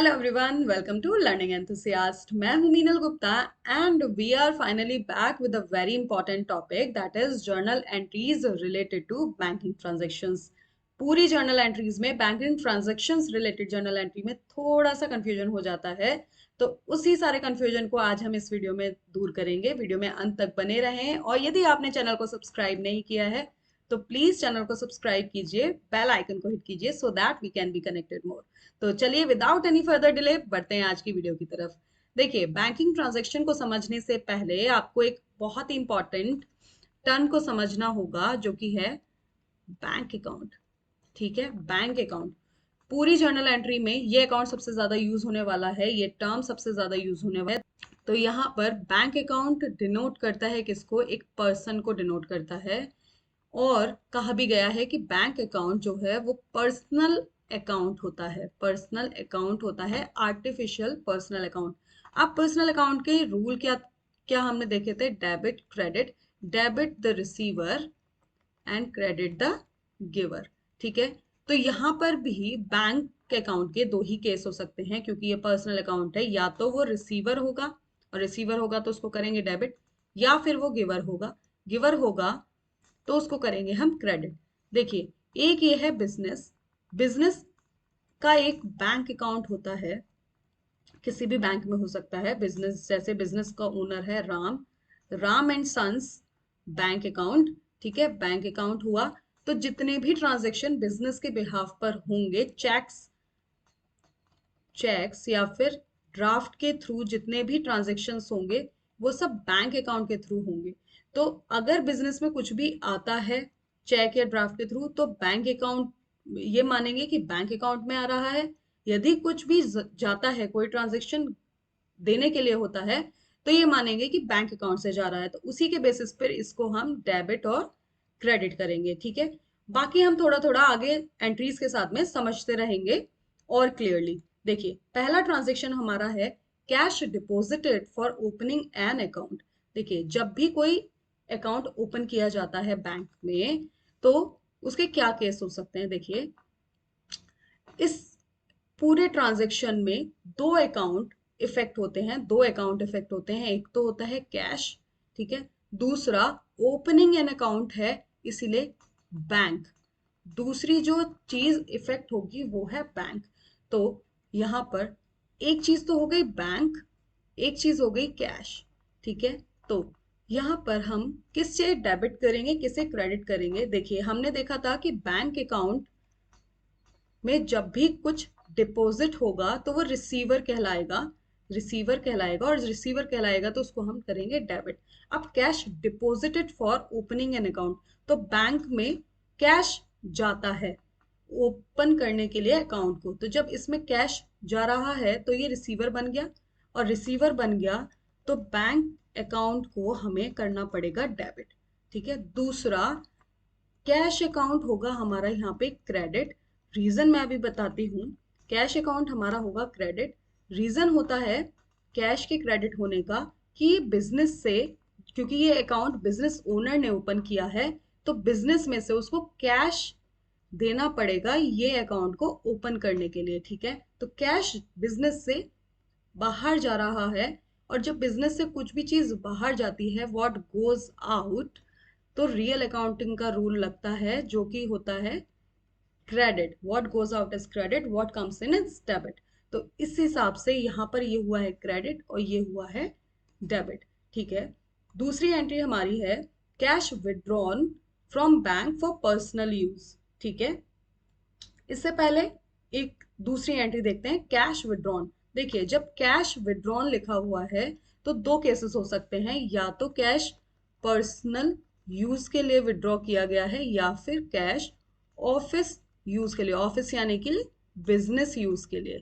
Hello everyone, welcome to learning enthusiast. मैं हूं Meenal Gupta and we are finally back with a very important topic that is journal entries related to banking transactions. पूरी journal entries में banking transactions related journal entry में थोड़ा सा confusion हो जाता है, तो उसी सारे कंफ्यूजन को आज हम इस वीडियो में दूर करेंगे। वीडियो में अंत तक बने रहें और यदि आपने चैनल को सब्सक्राइब नहीं किया है तो प्लीज चैनल को सब्सक्राइब कीजिए, बेल आइकन को हिट कीजिए so that we can be connected more. तो चलिए विदाउट एनी फर्दर डिले बढ़ते हैं आज की वीडियो की तरफ। देखिए, बैंकिंग ट्रांजैक्शन को समझने से पहले आपको एक बहुत ही इंपॉर्टेंट टर्म को समझना होगा जो कि है बैंक अकाउंट। ठीक है, बैंक अकाउंट। पूरी जर्नल एंट्री में ये अकाउंट सबसे ज्यादा यूज होने वाला है, ये टर्म सबसे ज्यादा यूज होने वाला है। तो यहाँ पर बैंक अकाउंट डिनोट करता है किसको? एक पर्सन को डिनोट करता है। और कहा भी गया है कि बैंक अकाउंट जो है वो पर्सनल अकाउंट होता है, पर्सनल अकाउंट होता है, आर्टिफिशियल पर्सनल अकाउंट। अब पर्सनल अकाउंट के रूल क्या क्या हमने देखे थे? Debit credit, debit the receiver and credit the giver. ठीक है, तो यहाँ पर भी बैंक अकाउंट के दो ही केस हो सकते हैं क्योंकि ये पर्सनल अकाउंट है। या तो वो रिसीवर होगा, और रिसीवर होगा तो उसको करेंगे डेबिट, या फिर वो गिवर होगा, गिवर होगा तो उसको करेंगे हम क्रेडिट। देखिए, एक ये है बिजनेस, बिजनेस का एक बैंक अकाउंट होता है, किसी भी बैंक में हो सकता है। बिजनेस जैसे बिजनेस का ओनर है Ram, Ram and sons bank account. ठीक है, बैंक अकाउंट हुआ तो जितने भी ट्रांजेक्शन बिजनेस के बिहाफ पर होंगे, चेक्स चेक्स या फिर ड्राफ्ट के थ्रू जितने भी ट्रांजेक्शन्स होंगे वो सब बैंक अकाउंट के थ्रू होंगे। तो अगर बिजनेस में कुछ भी आता है चेक या ड्राफ्ट के थ्रू तो बैंक अकाउंट ये मानेंगे कि बैंक अकाउंट में आ रहा है। यदि कुछ भी जाता है, कोई ट्रांजेक्शन देने के लिए होता है, तो ये मानेंगे कि बैंक अकाउंट से जा रहा है, तो उसी के बेसिस पर इसको हम डेबिट और क्रेडिट करेंगे। ठीक है, बाकी हम थोड़ा थोड़ा आगे एंट्रीज के साथ में समझते रहेंगे और क्लियरली। देखिए, पहला ट्रांजेक्शन हमारा है cash deposited for opening an account. देखिए, जब भी कोई अकाउंट ओपन किया जाता है बैंक में तो उसके क्या केस हो सकते हैं? देखिए, इस पूरे ट्रांजैक्शन में दो अकाउंट इफेक्ट होते हैं, दो अकाउंट इफेक्ट होते हैं। एक तो होता है कैश, ठीक है, दूसरा ओपनिंग एन अकाउंट है, इसीलिए बैंक। दूसरी जो चीज इफेक्ट होगी वो है बैंक। तो यहाँ पर एक चीज तो हो गई बैंक, एक चीज हो गई कैश। ठीक है, तो यहाँ पर हम किससे डेबिट करेंगे, किसे क्रेडिट करेंगे? देखिए, हमने देखा था कि बैंक अकाउंट में जब भी कुछ डिपॉजिट होगा तो वो रिसीवर कहलाएगा, रिसीवर कहलाएगा, और रिसीवर कहलाएगा तो उसको हम करेंगे डेबिट। अब cash deposited for opening an account, तो बैंक में कैश जाता है ओपन करने के लिए अकाउंट को, तो जब इसमें कैश जा रहा है तो ये रिसीवर बन गया, और रिसीवर बन गया तो बैंक अकाउंट को हमें करना पड़ेगा डेबिट। ठीक है, दूसरा कैश अकाउंट होगा हमारा यहाँ पे क्रेडिट। रीजन मैं अभी बताती हूँ। कैश अकाउंट हमारा होगा क्रेडिट। रीजन होता है कैश के क्रेडिट होने का कि बिजनेस से, क्योंकि ये अकाउंट बिजनेस ओनर ने ओपन किया है, तो बिजनेस में से उसको कैश देना पड़ेगा ये अकाउंट को ओपन करने के लिए। ठीक है, तो कैश बिजनेस से बाहर जा रहा है, और जब बिजनेस से कुछ भी चीज बाहर जाती है, व्हाट गोज आउट, तो रियल अकाउंटिंग का रूल लगता है जो कि होता है credit. What goes out is credit, what comes in is debit. तो इस हिसाब से यहाँ पर ये हुआ है क्रेडिट और ये हुआ है डेबिट। ठीक है, दूसरी एंट्री हमारी है cash withdrawn from bank for personal use. ठीक है, इससे पहले एक दूसरी एंट्री देखते हैं, कैश विड्रॉन। देखिए, जब कैश विड्रॉन लिखा हुआ है तो दो केसेस हो सकते हैं, या तो कैश पर्सनल यूज के लिए विड्रॉ किया गया है, या फिर कैश ऑफिस यूज के लिए, ऑफिस यानी कि बिजनेस यूज के लिए,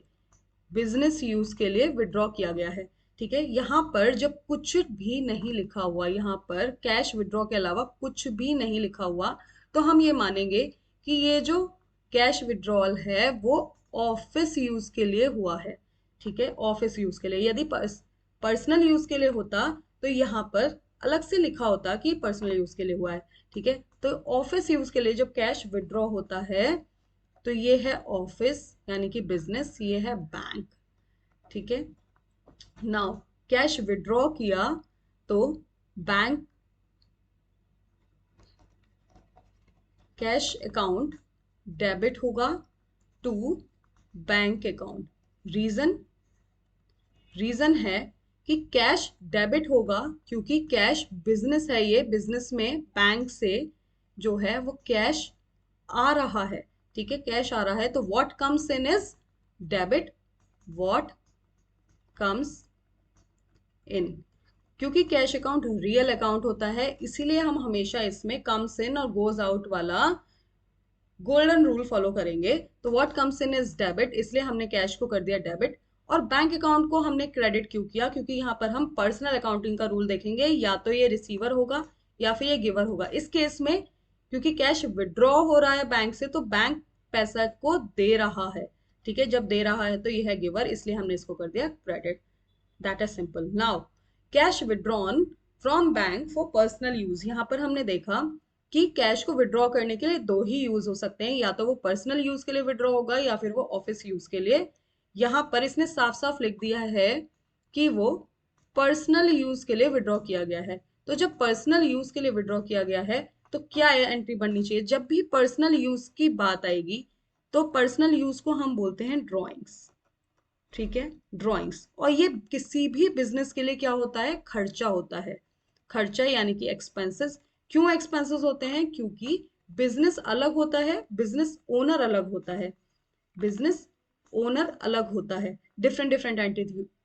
बिजनेस यूज के लिए विड्रॉ किया गया है। ठीक है, यहाँ पर जब कुछ भी नहीं लिखा हुआ, यहाँ पर कैश विड्रॉ के अलावा कुछ भी नहीं लिखा हुआ, तो हम ये मानेंगे कि ये जो कैश विड्रॉल है वो ऑफिस यूज के लिए हुआ है। ठीक है, ऑफिस यूज के लिए। यदि पर्सनल यूज के लिए होता तो यहाँ पर अलग से लिखा होता कि पर्सनल यूज के लिए हुआ है। ठीक है, तो ऑफिस यूज के लिए जब कैश विड्रॉ होता है तो ये है ऑफिस यानी कि बिजनेस, ये है बैंक। ठीक है। नाउ कैश विड्रॉ किया तो बैंक कैश अकाउंट डेबिट होगा to bank account. Reason reason है कि कैश डेबिट होगा क्योंकि कैश बिजनेस है, ये बिजनेस में बैंक से जो है वो कैश आ रहा है। ठीक है, कैश आ रहा है तो what comes in is debit, what comes in. क्योंकि कैश अकाउंट रियल अकाउंट होता है इसीलिए हम हमेशा इसमें कम्स इन और गोज आउट वाला गोल्डन रूल फॉलो करेंगे। तो what comes in is debit, इसलिए हमने कैश को कर दिया डेबिट। और बैंक अकाउंट को हमने क्रेडिट क्यों किया, क्योंकि यहाँ पर हम पर्सनल अकाउंटिंग का रूल देखेंगे, या तो ये रिसीवर होगा या फिर ये गिवर होगा। इस केस में क्योंकि कैश विड्रॉ हो रहा है बैंक से तो बैंक पैसा को दे रहा है। ठीक है, जब दे रहा है तो ये है गिवर, इसलिए हमने इसको कर दिया credit. That is simple. Now cash withdrawn from bank for personal use, यहाँ पर हमने देखा कि कैश को विड्रॉ करने के लिए दो ही यूज हो सकते हैं, या तो वो पर्सनल यूज के लिए विड्रॉ होगा या फिर वो ऑफिस यूज के लिए। यहाँ पर इसने साफ साफ लिख दिया है कि वो पर्सनल यूज के लिए विड्रॉ किया गया है। तो जब पर्सनल यूज के लिए विड्रॉ किया गया है तो क्या एंट्री बननी चाहिए, जब भी पर्सनल यूज की बात आएगी तो पर्सनल यूज को हम बोलते हैं ड्रॉइंग्स। ठीक है, ड्राइंग्स। और ये किसी भी बिजनेस के लिए क्या होता है, खर्चा होता है। खर्चा यानी कि एक्सपेंसेस। क्यों एक्सपेंसेस होते हैं, क्योंकि बिजनेस अलग होता है, बिजनेस ओनर अलग होता है, बिजनेस ओनर अलग होता है, डिफरेंट डिफरेंट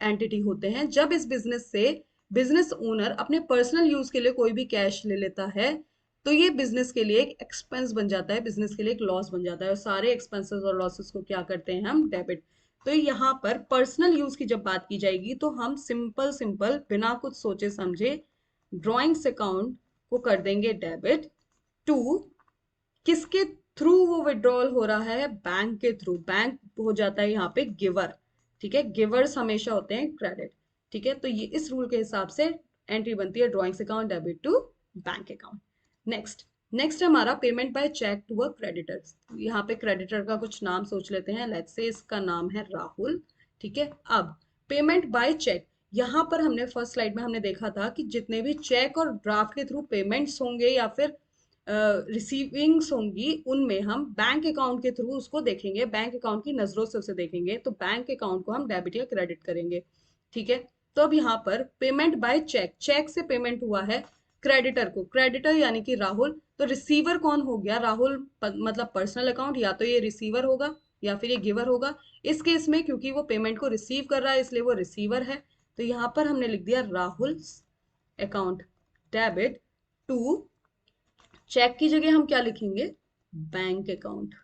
एंटिटी होते हैं। जब इस बिजनेस से बिजनेस ओनर अपने पर्सनल यूज के लिए कोई भी कैश ले लेता है तो ये बिजनेस के लिए एक एक्सपेंस बन जाता है, बिजनेस के लिए एक लॉस बन जाता है, और सारे एक्सपेंसेस और लॉसेस को क्या करते हैं हम, डेबिट। तो यहाँ पर पर्सनल यूज की जब बात की जाएगी तो हम सिंपल सिंपल बिना कुछ सोचे समझे ड्रॉइंग्स अकाउंट को कर देंगे डेबिट टू, किसके थ्रू वो विड्रॉल हो रहा है, बैंक के थ्रू। बैंक हो जाता है यहाँ पे गिवर। ठीक है, गिवर्स हमेशा होते हैं क्रेडिट। ठीक है, तो ये इस रूल के हिसाब से एंट्री बनती है drawings account debit to bank account. Next next हमारा payment by cheque to a creditor. यहाँ पे क्रेडिटर का कुछ नाम सोच लेते हैं, लेट्स से इसका नाम है राहुल। ठीक है, अब पेमेंट बाय चेक, यहाँ पर हमने फर्स्ट स्लाइड में हमने देखा था कि जितने भी चेक और ड्राफ्ट के थ्रू पेमेंट्स होंगे या फिर रिसीविंग्स होंगी उनमें हम बैंक अकाउंट के थ्रू उसको देखेंगे, बैंक अकाउंट की नजरों से उसे देखेंगे, तो बैंक अकाउंट को हम डेबिट या क्रेडिट करेंगे। ठीक है, तो अब यहाँ पर पेमेंट बाय चेक, चेक से पेमेंट हुआ है क्रेडिटर को, क्रेडिटर यानी कि राहुल। तो रिसीवर कौन हो गया, राहुल मतलब पर्सनल अकाउंट, या तो ये रिसीवर होगा या फिर ये गिवर होगा। इस केस में क्योंकि वो पेमेंट को रिसीव कर रहा है इसलिए वो रिसीवर है। तो यहाँ पर हमने लिख दिया Rahul account debit to, cheque की जगह हम क्या लिखेंगे, बैंक अकाउंट।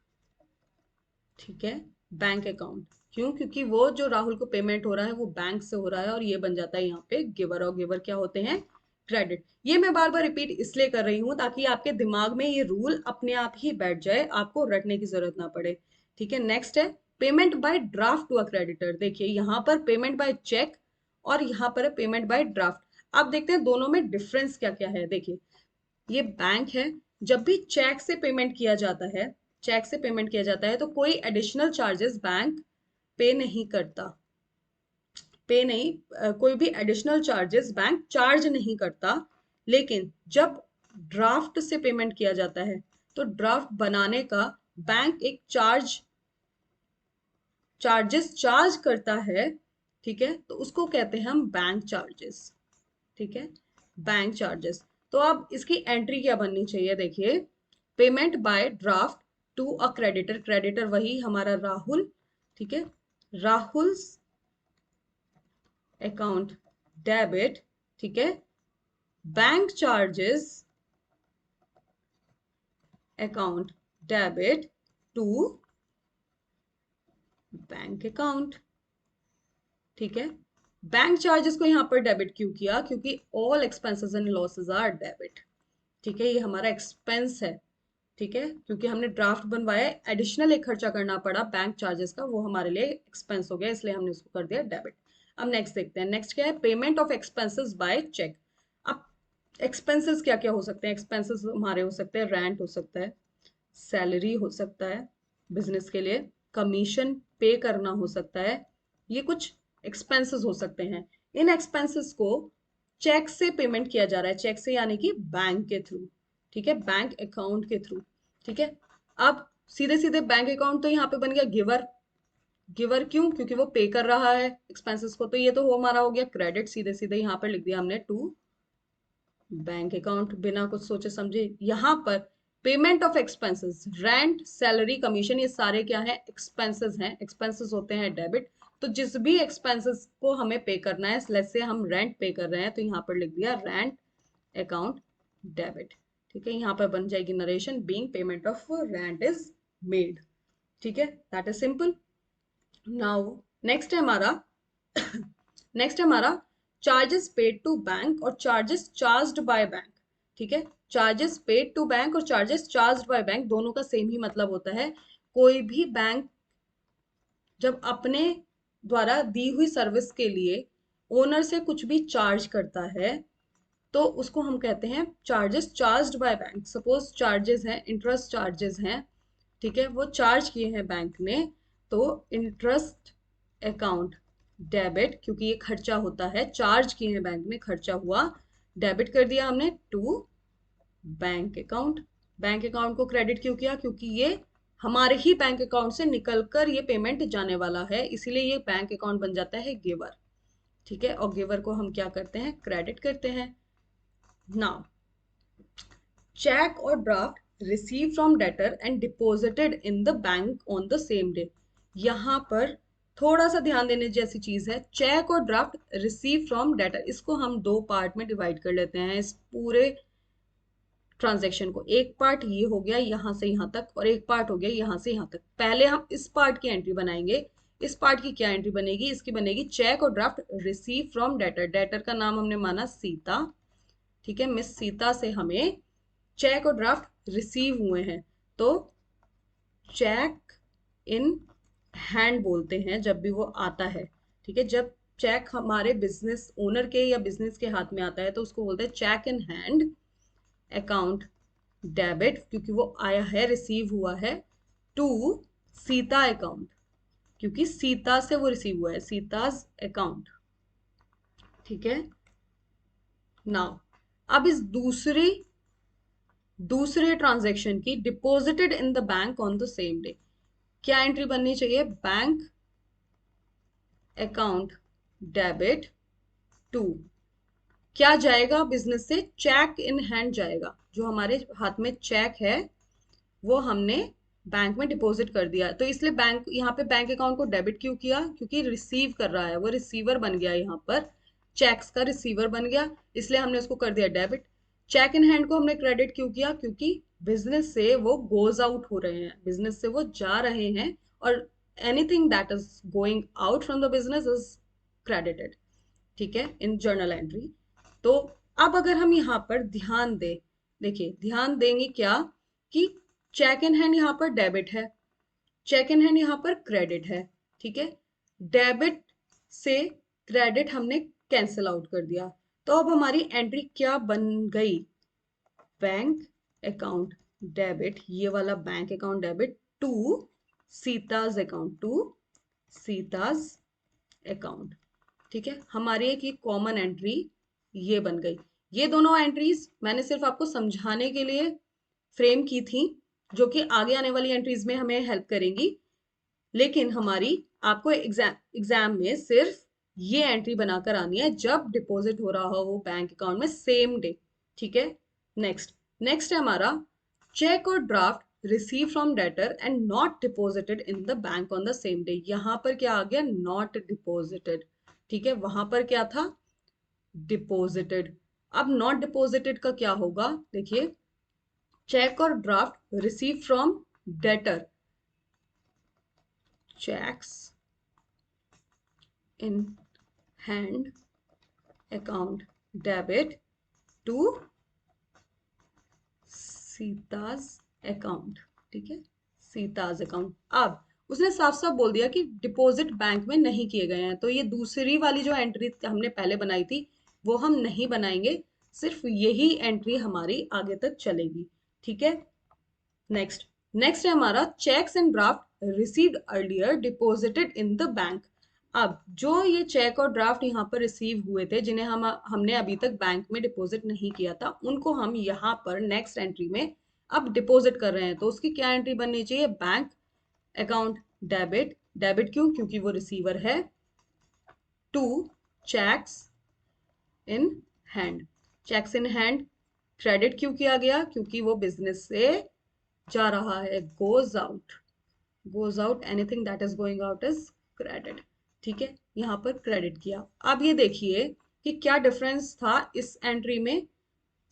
ठीक है, बैंक अकाउंट। क्यों, क्योंकि वो जो राहुल को पेमेंट हो रहा है वो बैंक से हो रहा है और ये बन जाता है यहाँ पे गिवर, और गिवर क्या होते हैं, क्रेडिट। ये मैं बार बार रिपीट इसलिए कर रही हूँ ताकि आपके दिमाग में ये रूल अपने आप ही बैठ जाए, आपको रटने की जरूरत ना पड़े। ठीक है, नेक्स्ट है payment by draft to a creditor. देखिए यहाँ पर पेमेंट बाय चेक और यहाँ पर है पेमेंट बाय ड्राफ्ट। अब देखते हैं दोनों में डिफरेंस क्या क्या है। देखिए ये बैंक है, जब भी चेक से पेमेंट किया जाता है, चेक से पेमेंट किया जाता है तो कोई एडिशनल चार्जेस बैंक पे नहीं करता, पे नहीं कोई भी एडिशनल चार्जेस बैंक चार्ज नहीं करता। लेकिन जब ड्राफ्ट से पेमेंट किया जाता है तो ड्राफ्ट बनाने का बैंक एक चार्जेस चार्ज करता है। ठीक है, तो उसको कहते हैं हम बैंक चार्जेस। ठीक है, बैंक चार्जेस। तो अब इसकी एंट्री क्या बननी चाहिए, देखिए payment by draft to a creditor, creditor वही हमारा राहुल। ठीक है, राहुल अकाउंट डेबिट। ठीक है, bank charges account debit to bank account. ठीक है, बैंक चार्जेस को यहां पर डेबिट क्यों किया, क्योंकि all expenses and losses are debit. ठीक है, ये हमारा एक्सपेंस है। ठीक है, क्योंकि हमने ड्राफ्ट बनवाया, एडिशनल एक खर्चा करना पड़ा बैंक चार्जेस का, वो हमारे लिए एक्सपेंस हो गया, इसलिए हमने उसको कर दिया डेबिट। अब नेक्स्ट देखते हैं, नेक्स्ट क्या है, payment of expenses by cheque. अब एक्सपेंसेस क्या क्या हो सकते हैं, एक्सपेंसेस हमारे हो सकते हैं, रेंट हो सकता है, सैलरी हो सकता है बिजनेस के लिए, कमीशन पे करना हो सकता है, ये कुछ एक्सपेंसेस हो सकते हैं। इन एक्सपेंसेस को चेक से पेमेंट किया जा रहा है, चेक से यानी कि बैंक के थ्रू, ठीक है, बैंक अकाउंट के थ्रू, ठीक है। अब सीधे सीधे बैंक अकाउंट तो यहाँ पे बन गया गिवर। गिवर क्यों? क्योंकि वो पे कर रहा है एक्सपेंसेस को, तो ये तो हमारा हो गया क्रेडिट, सीधे सीधे यहाँ पर लिख दिया हमने टू बैंक अकाउंट, बिना कुछ सोचे समझे। यहाँ पर payment of expenses, rent, salary, commission, ये सारे क्या है? एक्सपेंसेस हैं। एक्सपेंसेस होते हैं डेबिट। तो जिस भी एक्सपेंसेस को हमें पे करना है, लेट्स से हम रेंट पे कर रहे हैं, तो यहाँ पर लिख दिया रेंट अकाउंट डेबिट, ठीक है। यहाँ पर बन जाएगी narration, being payment of rent is made, ठीक है, that is simple. Now next है हमारा नेक्स्ट है हमारा चार्जेस पेड टू बैंक और चार्जेस चार्ज्ड बाय बैंक, ठीक है। चार्जेस पेड टू बैंक और चार्जेस चार्ज्ड बाय बैंक दोनों का सेम ही मतलब होता है। कोई भी बैंक जब अपने द्वारा दी हुई सर्विस के लिए ओनर से कुछ भी चार्ज करता है, तो उसको हम कहते हैं charges charged by bank. Suppose charges हैं, इंटरेस्ट चार्जेस हैं, ठीक है, वो चार्ज किए हैं बैंक ने, तो इंटरेस्ट अकाउंट डेबिट, क्योंकि ये खर्चा होता है, चार्ज किए हैं बैंक ने, खर्चा हुआ, डेबिट कर दिया हमने to bank account. Bank account को क्रेडिट क्यों किया? क्योंकि ये हमारे ही बैंक अकाउंट से निकलकर ये पेमेंट जाने वाला है, इसीलिए ये बैंक अकाउंट बन जाता है गिवर, ठीक है। और गिवर को हम क्या करते हैं? क्रेडिट करते हैं। नाउ चेक और draft receive from debtor and deposited in the bank on the same day. यहाँ पर थोड़ा सा ध्यान देने जैसी चीज है, चेक और ड्राफ्ट रिसीव फ्रॉम डेटर, इसको हम दो पार्ट में डिवाइड कर लेते हैं इस पूरे ट्रांजेक्शन को। एक पार्ट ये हो गया यहाँ से यहाँ तक, और एक पार्ट हो गया यहाँ से यहाँ तक। पहले हम इस पार्ट की एंट्री बनाएंगे। इस पार्ट की क्या एंट्री बनेगी? इसकी बनेगी चेक और draft receive from debtor. Debtor का नाम हमने माना सीता, ठीक है, मिस सीता से हमें चेक और ड्राफ्ट रिसीव हुए हैं, तो चेक इन हैंड बोलते हैं जब भी वो आता है, ठीक है। जब चेक हमारे बिजनेस ओनर के या बिजनेस के हाथ में आता है तो उसको बोलते हैं cheque in hand account debit, क्योंकि वो आया है, रिसीव हुआ है, टू सीता अकाउंट, क्योंकि सीता से वो रिसीव हुआ है, सीताज अकाउंट, ठीक है। नाउ अब इस दूसरे ट्रांजेक्शन की deposited in the bank on the same day, क्या एंट्री बननी चाहिए? बैंक अकाउंट डेबिट टू, क्या जाएगा बिजनेस से? चेक इन हैंड जाएगा, जो हमारे हाथ में चेक है वो हमने बैंक में डिपॉजिट कर दिया, तो इसलिए बैंक, यहाँ पे बैंक अकाउंट को डेबिट क्यों किया? क्योंकि रिसीव कर रहा है, वो रिसीवर बन गया, यहाँ पर चेक्स का रिसीवर बन गया, इसलिए हमने उसको कर दिया डेबिट। चेक इन हैंड को हमने क्रेडिट क्यों किया? क्योंकि बिजनेस से वो गोज आउट हो रहे हैं, बिजनेस से वो जा रहे हैं, और anything that is going out from the business is credited, ठीक है, इन जर्नल एंट्री। तो अब अगर हम यहाँ पर ध्यान दें, देखिए ध्यान देंगे क्या कि चेक इन हैंड यहाँ पर डेबिट है, चेक इन हैंड यहाँ पर क्रेडिट है, ठीक है। डेबिट से क्रेडिट हमने कैंसिल आउट कर दिया, तो अब हमारी एंट्री क्या बन गई? बैंक अकाउंट डेबिट, ये वाला bank account debit to Sita's account, to Sita's account, ठीक है। हमारी एक ये कॉमन एंट्री ये बन गई। ये दोनों एंट्रीज मैंने सिर्फ आपको समझाने के लिए फ्रेम की थी, जो कि आगे आने वाली एंट्रीज में हमें हेल्प करेंगी, लेकिन हमारी आपको एग्जाम में सिर्फ ये एंट्री बनाकर आनी है जब डिपॉजिट हो रहा हो बैंक अकाउंट में सेम डे, ठीक है। नेक्स्ट है हमारा चेक और draft receive from debtor and not deposited in the bank on the same day. यहां पर क्या आ गया? नॉट डिपॉजिटेड, ठीक है, वहां पर क्या था? डिपॉजिटेड। अब नॉट डिपॉजिटेड का क्या होगा? देखिए, चेक और draft receive from debtor, cheques in hand account debit to Sita's account, ठीक है, सीताज अकाउंट। अब उसने साफ साफ बोल दिया कि डिपॉजिट बैंक में नहीं किए गए हैं, तो ये दूसरी वाली जो एंट्री हमने पहले बनाई थी वो हम नहीं बनाएंगे, सिर्फ यही एंट्री हमारी आगे तक चलेगी, ठीक है। नेक्स्ट है हमारा cheques and draft received earlier deposited in the bank. अब जो ये चेक और ड्राफ्ट यहाँ पर रिसीव हुए थे, जिन्हें हमने अभी तक बैंक में डिपॉजिट नहीं किया था, उनको हम यहाँ पर नेक्स्ट एंट्री में अब डिपॉजिट कर रहे हैं। तो उसकी क्या एंट्री बननी चाहिए? Bank account debit. डेबिट क्यों? क्योंकि वो रिसीवर है। To cheques in hand. Cheques in hand credit क्यों किया गया? क्योंकि वो बिजनेस से जा रहा है। Goes out. Goes out, anything that is going out is credit. ठीक है, यहाँ पर क्रेडिट किया। अब ये देखिए कि क्या डिफरेंस था इस एंट्री में।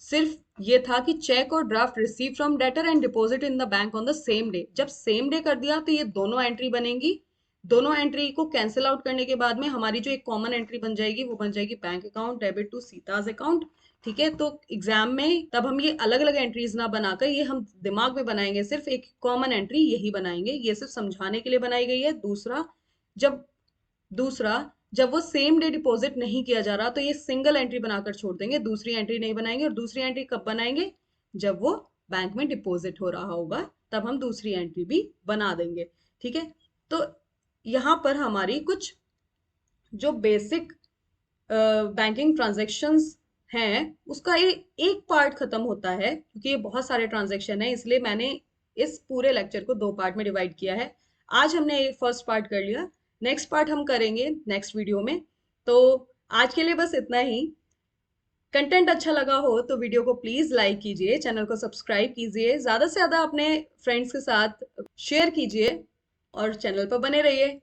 सिर्फ ये था कि चेक और draft receive from debtor and deposit in the bank on the same day. जब सेम डे कर दिया तो ये दोनों एंट्री बनेंगी। दोनों एंट्री को कैंसिल आउट करने के बाद में हमारी जो एक कॉमन एंट्री बन जाएगी वो बन जाएगी bank account debit to Sita's account. ठीक है, तो एग्जाम में तब हम ये अलग अलग एंट्रीज ना बनाकर ये हम दिमाग में बनाएंगे, सिर्फ एक कॉमन एंट्री यही बनाएंगे। ये सिर्फ समझाने के लिए बनाई गई है। जब दूसरा जब वो सेम डे डिपॉजिट नहीं किया जा रहा तो ये सिंगल एंट्री बनाकर छोड़ देंगे, दूसरी एंट्री नहीं बनाएंगे। और दूसरी एंट्री कब बनाएंगे? जब वो बैंक में डिपॉजिट हो रहा होगा, तब हम दूसरी एंट्री भी बना देंगे। ठीक है, तो यहाँ पर हमारी कुछ जो बेसिक बैंकिंग ट्रांजैक्शंस हैं उसका एक पार्ट खत्म होता है, क्योंकि ये बहुत सारे ट्रांजैक्शन है, इसलिए मैंने इस पूरे लेक्चर को दो पार्ट में डिवाइड किया है। आज हमने ये फर्स्ट पार्ट कर लिया, नेक्स्ट पार्ट हम करेंगे नेक्स्ट वीडियो में। तो आज के लिए बस इतना ही। कंटेंट अच्छा लगा हो तो वीडियो को प्लीज लाइक कीजिए, चैनल को सब्सक्राइब कीजिए, ज्यादा से ज्यादा अपने फ्रेंड्स के साथ शेयर कीजिए और चैनल पर बने रहिए।